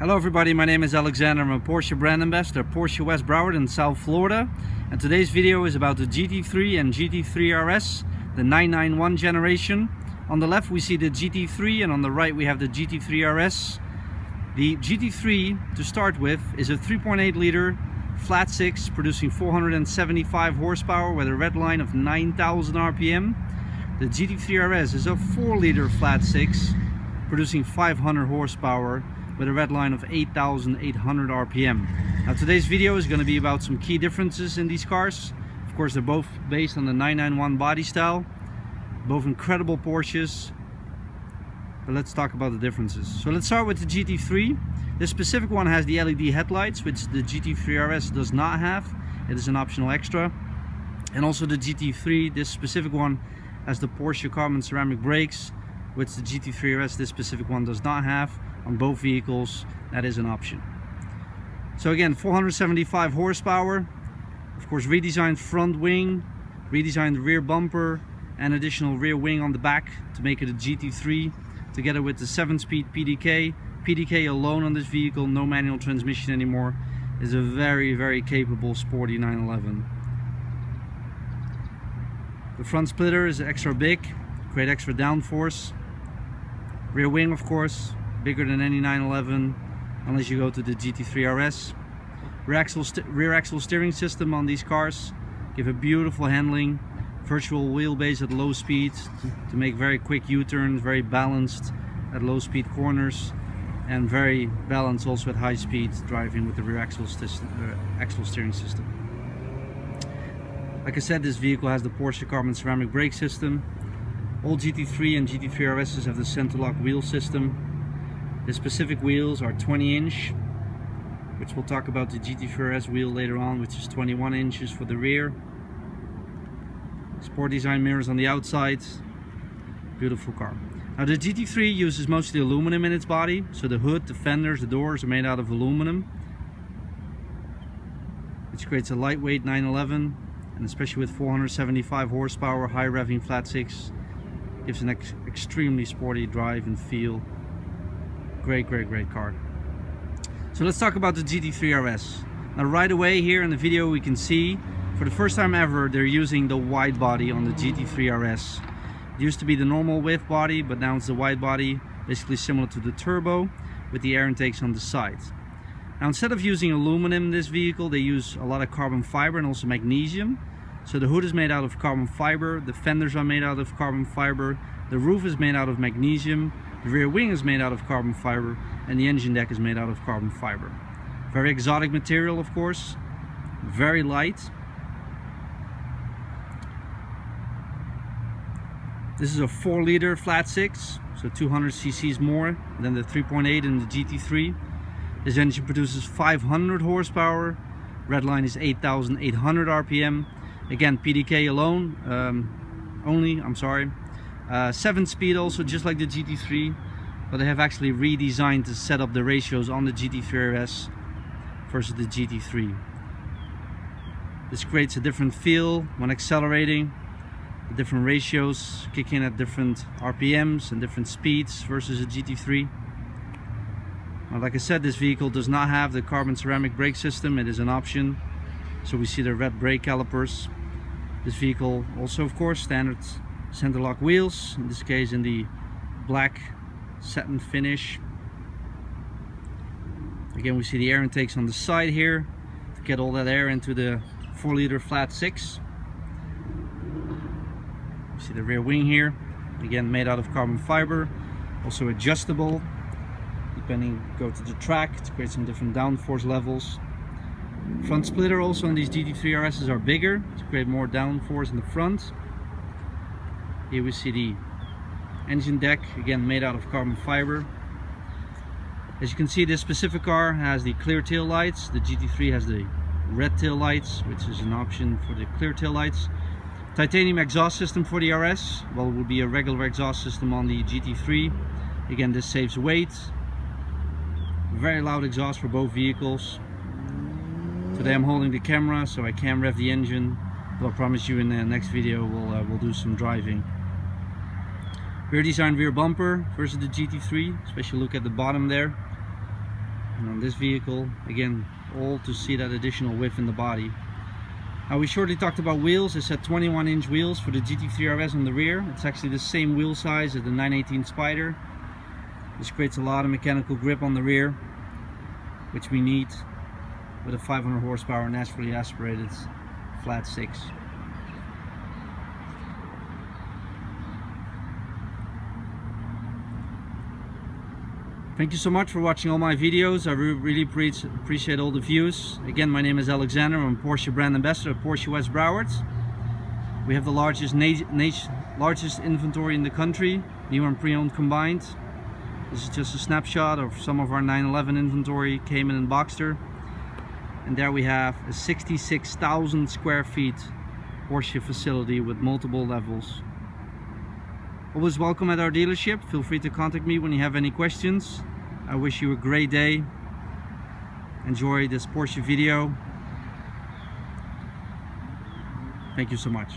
Hello everybody, my name is Alexander. I'm a Porsche brand ambassador at Porsche West Broward in South Florida, and today's video is about the GT3 and GT3 RS, the 991 generation. On the left we see the GT3 and on the right we have the GT3 RS. The GT3, to start with, is a 3.8 liter flat 6 producing 475 horsepower with a red line of 9,000 RPM. The GT3 RS is a 4 liter flat 6 producing 500 horsepower with a red line of 8,800 RPM. Now today's video is going to be about some key differences in these cars. Of course, they're both based on the 991 body style, both incredible Porsches, but let's talk about the differences. So let's start with the GT3. This specific one has the LED headlights, which the GT3 RS does not have. It is an optional extra. And also the GT3, this specific one, has the Porsche carbon ceramic brakes, which the GT3 RS, this specific one, does not have. On both vehicles, that is an option. So again, 475 horsepower, of course redesigned front wing, redesigned rear bumper, and additional rear wing on the back to make it a GT3, together with the 7-speed PDK. PDK alone on this vehicle, no manual transmission anymore, is a very capable sporty 911. The front splitter is extra big, great extra downforce. Rear wing, of course, bigger than any 911, unless you go to the GT3 RS. Rear axle steering system on these cars give a beautiful handling, virtual wheelbase at low speeds to make very quick U-turns, very balanced at low speed corners, and very balanced also at high speed driving with the rear axle steering system. Like I said, this vehicle has the Porsche carbon ceramic brake system. All GT3 and GT3 RS's have the center lock wheel system. The specific wheels are 20 inch, which we'll talk about the GT3 RS wheel later on, which is 21 inches for the rear. Sport design mirrors on the outside. Beautiful car. Now the GT3 uses mostly aluminum in its body, so the hood, the fenders, the doors are made out of aluminum, which creates a lightweight 911, and especially with 475 horsepower, high revving flat 6, gives an extremely sporty drive and feel. Great car. So let's talk about the GT3 RS. Now right away here in the video we can see, for the first time ever, they're using the wide body on the GT3 RS. It used to be the normal width body, but now it's the wide body, basically similar to the turbo, with the air intakes on the side. Now instead of using aluminum in this vehicle, they use a lot of carbon fiber and also magnesium. So the hood is made out of carbon fiber, the fenders are made out of carbon fiber, the roof is made out of magnesium, the rear wing is made out of carbon fiber, and the engine deck is made out of carbon fiber. Very exotic material, of course, very light. This is a 4 liter flat 6, so 200 cc's more than the 3.8 in the GT3. This engine produces 500 horsepower, red line is 8,800 RPM. Again, PDK alone, 7-speed also, just like the GT3, but they have actually redesigned to set up the ratios on the GT3 RS versus the GT3. This creates a different feel when accelerating. The different ratios kick in at different RPMs and different speeds versus a GT3. Now, like I said, this vehicle does not have the carbon ceramic brake system. It is an option. So we see the red brake calipers. This vehicle also, of course, standard center lock wheels, in this case in the black satin finish. Again, we see the air intakes on the side here to get all that air into the 4 liter flat 6. We see the rear wing here, again made out of carbon fiber, also adjustable depending, go to the track to create some different downforce levels. Front splitter also on these GT3 RS's are bigger to create more downforce in the front. Here we see the engine deck, again made out of carbon fiber. As you can see, this specific car has the clear tail lights. The GT3 has the red tail lights, which is an option for the clear tail lights. Titanium exhaust system for the RS, well, it would be a regular exhaust system on the GT3. Again, this saves weight. Very loud exhaust for both vehicles. Today I'm holding the camera so I can't rev the engine, but I promise you in the next video we'll do some driving. Rear design rear bumper versus the GT3, especially look at the bottom there. And on this vehicle, again, all to see that additional width in the body. Now we shortly talked about wheels. I said 21-inch wheels for the GT3 RS on the rear. It's actually the same wheel size as the 918 Spider. This creates a lot of mechanical grip on the rear, which we need with a 500 horsepower naturally aspirated flat 6. Thank you so much for watching all my videos. I really appreciate all the views. Again, my name is Alexander. I'm Porsche brand ambassador at Porsche West Broward. We have the largest inventory in the country, new and pre-owned combined. This is just a snapshot of some of our 911 inventory, Cayman and Boxster. And there we have a 66,000 square feet Porsche facility with multiple levels. Always welcome at our dealership. Feel free to contact me when you have any questions. I wish you a great day. Enjoy this Porsche video. Thank you so much.